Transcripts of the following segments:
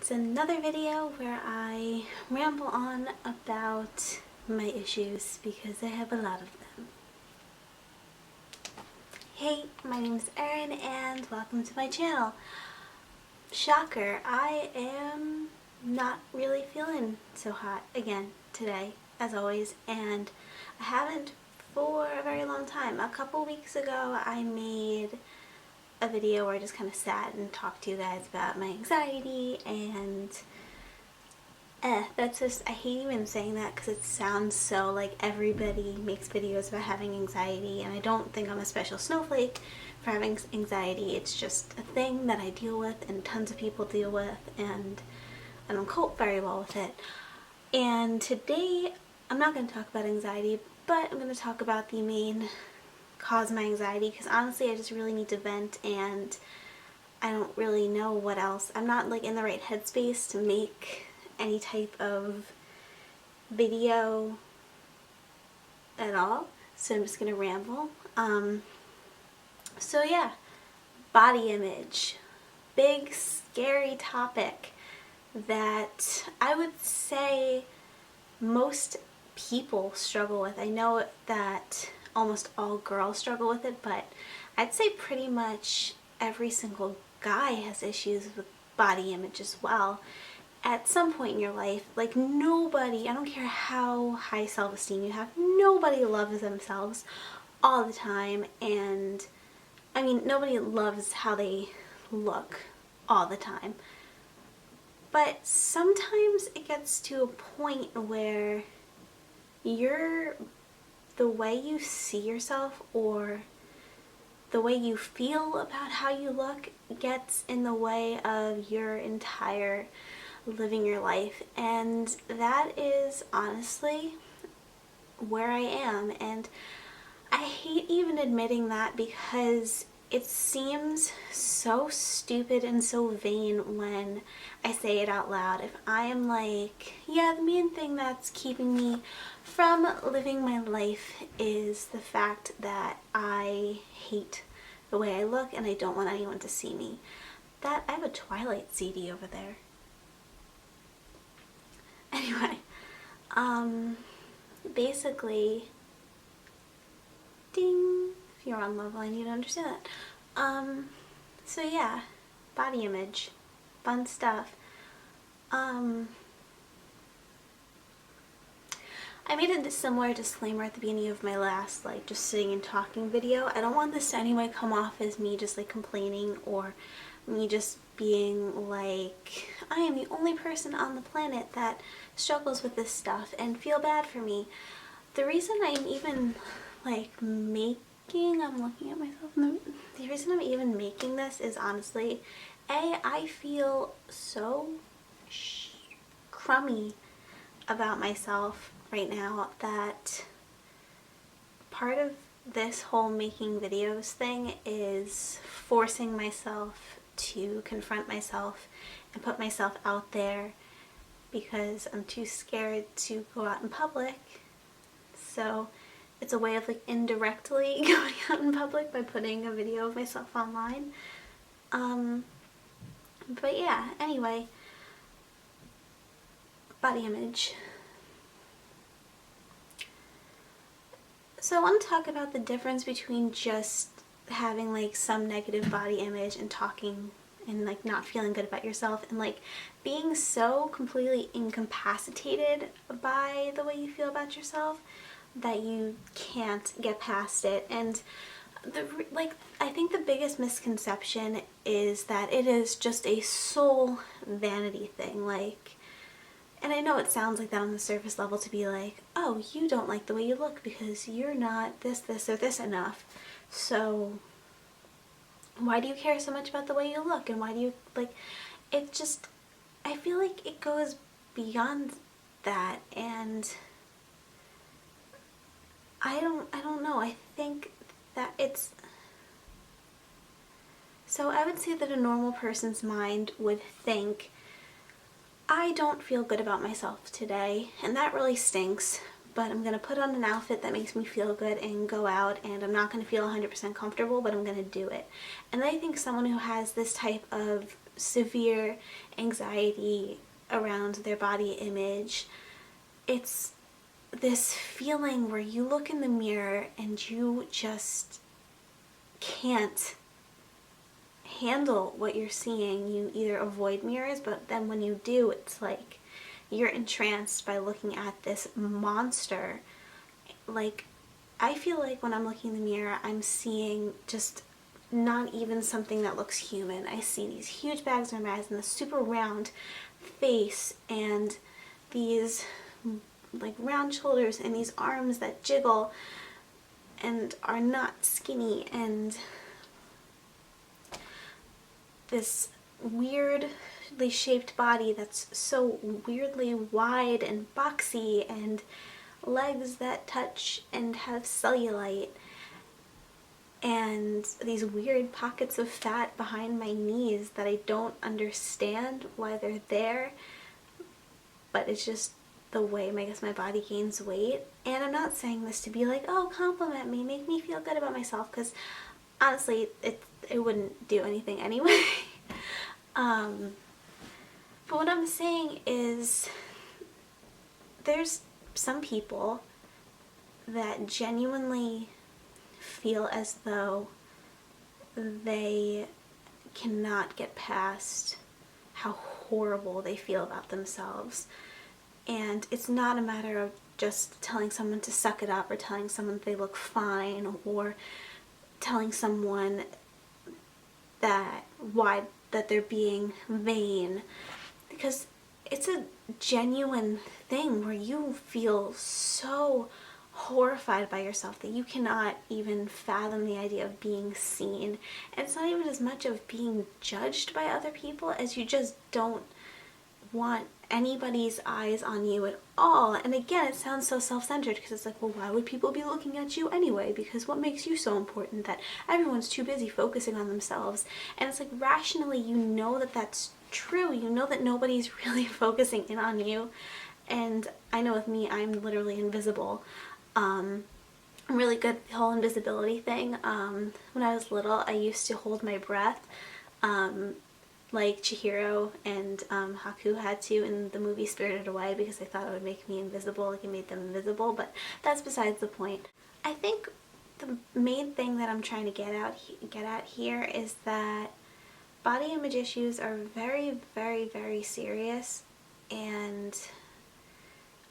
It's another video where I ramble on about my issues because I have a lot of them. Hey, my name is Erin and welcome to my channel. Shocker, I am not really feeling so hot again today, as always, and I haven't for a very long time. A couple weeks ago I made a video where I just kind of sat and talked to you guys about my anxiety and that's just, I hate even saying that because it sounds so like everybody makes videos about having anxiety, and I don't think I'm a special snowflake for having anxiety. It's just a thing that I deal with and tons of people deal with, and I don't cope very well with it. And today I'm not going to talk about anxiety, but I'm going to talk about the main cause my anxiety, because honestly I just really need to vent and I don't really know what else. I'm not like in the right headspace to make any type of video at all, so I'm just gonna ramble. So yeah, body image, big scary topic that I would say most people struggle with. I know that almost all girls struggle with it, but I'd say pretty much every single guy has issues with body image as well at some point in your life. Like nobody, I don't care how high self-esteem you have, nobody loves themselves all the time, and I mean nobody loves how they look all the time, but sometimes it gets to a point where the way you see yourself or the way you feel about how you look gets in the way of your entire living your life, and that is honestly where I am. And I hate even admitting that because it seems so stupid and so vain when I say it out loud. If I am like, yeah, the main thing that's keeping me from living my life is the fact that I hate the way I look and I don't want anyone to see me. That, I have a Twilight CD over there. Anyway, basically, ding, if you're on Love Line, you'd understand that. So yeah, body image, fun stuff. I made a similar disclaimer at the beginning of my last, like, just sitting and talking video. I don't want this to anyway come off as me just, like, complaining or me just being like, I am the only person on the planet that struggles with this stuff and feel bad for me. The reason I'm even, like, I'm looking at myself, the reason I'm even making this is honestly, I feel so crummy about myself right now that part of this whole making videos thing is forcing myself to confront myself and put myself out there because I'm too scared to go out in public. So it's a way of like indirectly going out in public by putting a video of myself online. But yeah, anyway, body image. So I want to talk about the difference between just having like some negative body image and talking and like not feeling good about yourself, and like being so completely incapacitated by the way you feel about yourself that you can't get past it. And I think the biggest misconception is that it is just a sole vanity thing. Like, and I know it sounds like that on the surface level to be like, oh, you don't like the way you look because you're not this, or this enough. So why do you care so much about the way you look? And why do you, like, it just, I feel like it goes beyond that, and I don't know. I think that it's, so I would say that a normal person's mind would think, I don't feel good about myself today, and that really stinks, but I'm going to put on an outfit that makes me feel good and go out, and I'm not going to feel 100% comfortable, but I'm going to do it. And I think someone who has this type of severe anxiety around their body image. It's this feeling where you look in the mirror and you just can't handle what you're seeing. You either avoid mirrors, but then when you do, it's like you're entranced by looking at this monster. Like, I feel like when I'm looking in the mirror, I'm seeing just not even something that looks human. I see these huge bags under my eyes and this super round face and these like round shoulders and these arms that jiggle and are not skinny, and this weirdly shaped body that's so weirdly wide and boxy, and legs that touch and have cellulite, and these weird pockets of fat behind my knees that I don't understand why they're there, but it's just the way I guess my body gains weight. And I'm not saying this to be like, oh, compliment me, make me feel good about myself, because honestly it wouldn't do anything anyway. But what I'm saying is there's some people that genuinely feel as though they cannot get past how horrible they feel about themselves. And it's not a matter of just telling someone to suck it up or telling someone that they look fine or telling someone that they're being vain, because it's a genuine thing where you feel so horrified by yourself that you cannot even fathom the idea of being seen. And it's not even as much of being judged by other people as you just don't want anybody's eyes on you at all. And again, it sounds so self-centered because it's like, well, why would people be looking at you anyway? Because what makes you so important that everyone's too busy focusing on themselves? And it's like, rationally, you know that that's true. You know that nobody's really focusing in on you. And I know with me, I'm literally invisible. I'm really good at the whole invisibility thing. When I was little, I used to hold my breath, like Chihiro and Haku had to in the movie Spirited Away, because I thought it would make me invisible, like it made them invisible, but that's besides the point. I think the main thing that I'm trying to get at here is that body image issues are very, very, very serious, and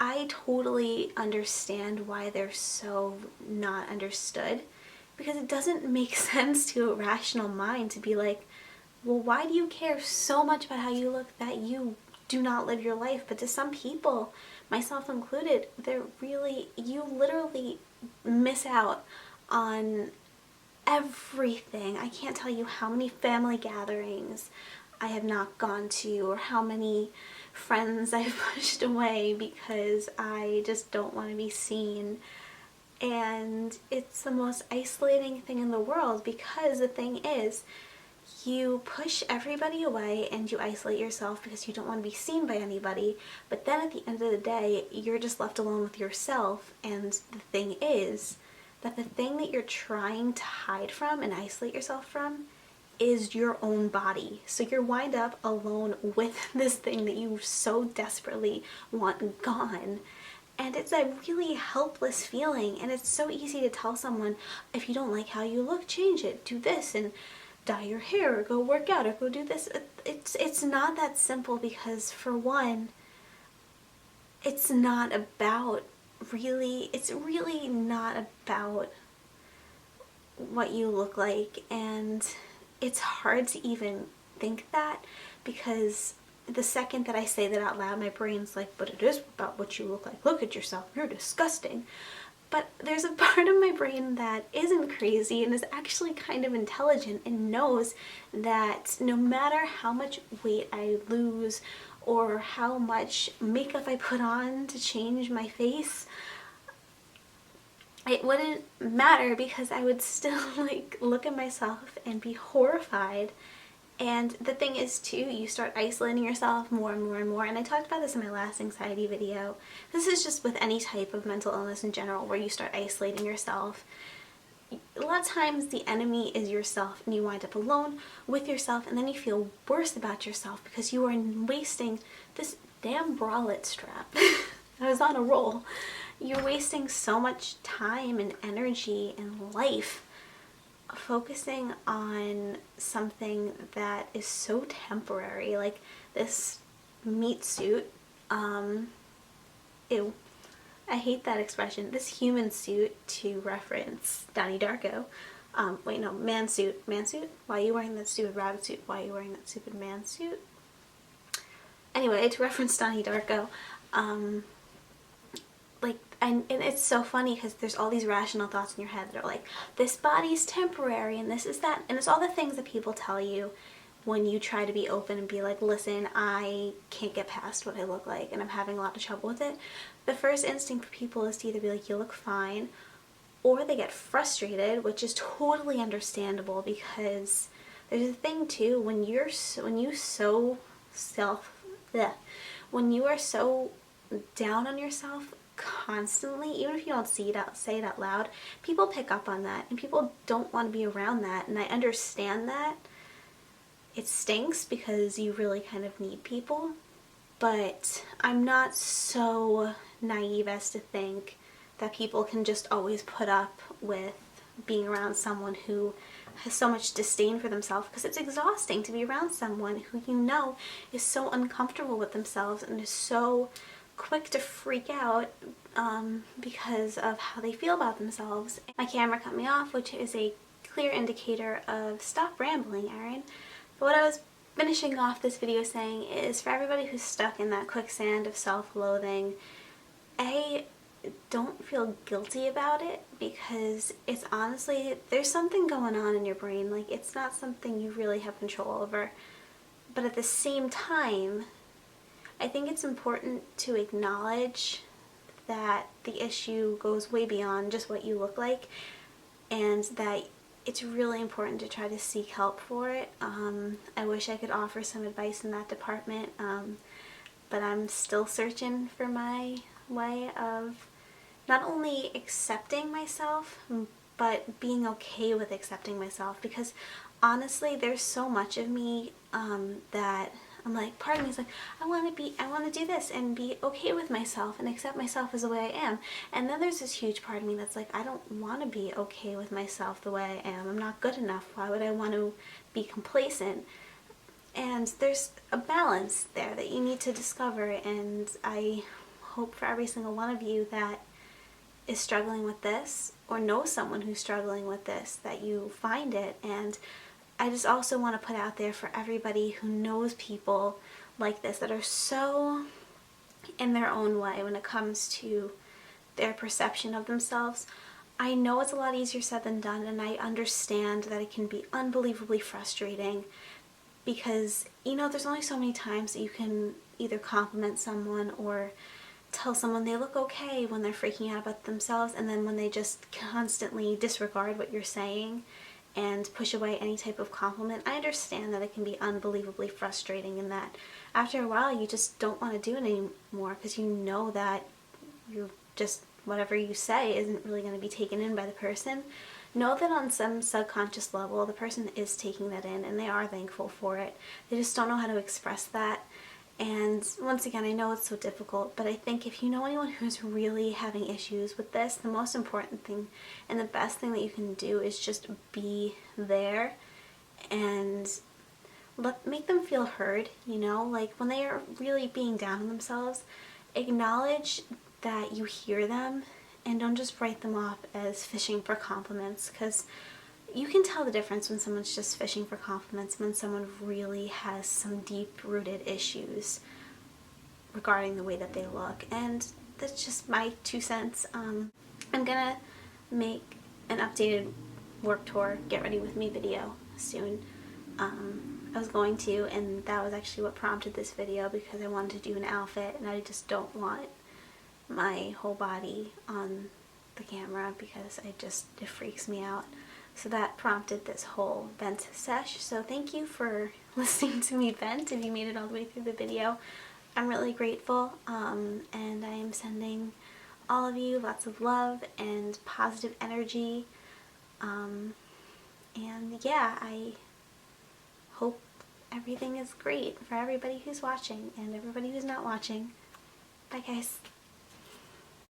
I totally understand why they're so not understood, because it doesn't make sense to a rational mind to be like, well, why do you care so much about how you look that you do not live your life? But to some people, myself included, you literally miss out on everything. I can't tell you how many family gatherings I have not gone to, or how many friends I've pushed away because I just don't want to be seen. And it's the most isolating thing in the world, because the thing is, you push everybody away and you isolate yourself because you don't want to be seen by anybody, but then at the end of the day, you're just left alone with yourself. And the thing is that the thing that you're trying to hide from and isolate yourself from is your own body. So you're wind up alone with this thing that you so desperately want gone. And it's a really helpless feeling, and it's so easy to tell someone, if you don't like how you look, change it, do this, and dye your hair, or go work out, or go do this. It's not that simple, because for one, it's not about it's really not about what you look like. And it's hard to even think that, because the second that I say that out loud, my brain's like, but it is about what you look like. Look at yourself. You're disgusting. But there's a part of my brain that isn't crazy and is actually kind of intelligent and knows that no matter how much weight I lose or how much makeup I put on to change my face, it wouldn't matter, because I would still like look at myself and be horrified. And the thing is too, you start isolating yourself more and more and more. And I talked about this in my last anxiety video. This is just with any type of mental illness in general, where you start isolating yourself. a lot of times the enemy is yourself, and you wind up alone with yourself, and then you feel worse about yourself because you are wasting this damn bralette strap. I was on a roll. You're wasting so much time and energy and life focusing on something that is so temporary, like this meat suit. Ew. I hate that expression. This human suit, to reference Donnie Darko. Wait, no, man suit. Man suit? Why are you wearing that stupid rabbit suit? Why are you wearing that stupid man suit? Anyway, to reference Donnie Darko, and it's so funny because there's all these rational thoughts in your head that are like, this body's temporary and this is that, and it's all the things that people tell you when you try to be open and be like, listen, I can't get past what I look like and I'm having a lot of trouble with it. The first instinct for people is to either be like, you look fine, or they get frustrated, which is totally understandable, because there's a thing too, when you are so down on yourself constantly, even if you don't say it out loud, people pick up on that, and people don't want to be around that, and I understand that. It stinks because you really kind of need people, but I'm not so naive as to think that people can just always put up with being around someone who has so much disdain for themselves, because it's exhausting to be around someone who you know is so uncomfortable with themselves and is so quick to freak out because of how they feel about themselves. My camera cut me off, which is a clear indicator of stop rambling, Erin. But what I was finishing off this video saying is, for everybody who's stuck in that quicksand of self-loathing, don't feel guilty about it, because it's honestly, there's something going on in your brain. Like, it's not something you really have control over. But at the same time, I think it's important to acknowledge that the issue goes way beyond just what you look like, and that it's really important to try to seek help for it. I wish I could offer some advice in that department, but I'm still searching for my way of not only accepting myself, but being okay with accepting myself, because honestly, there's so much of me that I'm like, part of me is like, I want to do this and be okay with myself and accept myself as the way I am. And then there's this huge part of me that's like, I don't want to be okay with myself the way I am. I'm not good enough. Why would I want to be complacent? And there's a balance there that you need to discover, and I hope for every single one of you that is struggling with this, or knows someone who's struggling with this, that you find it. And I just also want to put out there for everybody who knows people like this that are so in their own way when it comes to their perception of themselves. I know it's a lot easier said than done, and I understand that it can be unbelievably frustrating, because, you know, there's only so many times that you can either compliment someone or tell someone they look okay when they're freaking out about themselves, and then when they just constantly disregard what you're saying and push away any type of compliment. I understand that it can be unbelievably frustrating, and that after a while you just don't want to do it anymore, because you know that you're just, whatever you say isn't really going to be taken in by the person. Know that on some subconscious level the person is taking that in, and they are thankful for it. They just don't know how to express that. And once again, I know it's so difficult, but I think if you know anyone who's really having issues with this, the most important thing and the best thing that you can do is just be there and make them feel heard, you know? Like, when they are really being down on themselves, acknowledge that you hear them, and don't just write them off as fishing for compliments, because you can tell the difference when someone's just fishing for compliments, when someone really has some deep-rooted issues regarding the way that they look. And that's just my 2 cents. I'm gonna make an updated work tour, get ready with me video soon. I was going to, and that was actually what prompted this video, because I wanted to do an outfit, and I just don't want my whole body on the camera, because it freaks me out. So that prompted this whole vent sesh. So thank you for listening to me vent if you made it all the way through the video. I'm really grateful, and I am sending all of you lots of love and positive energy. And yeah, I hope everything is great for everybody who's watching and everybody who's not watching. Bye guys.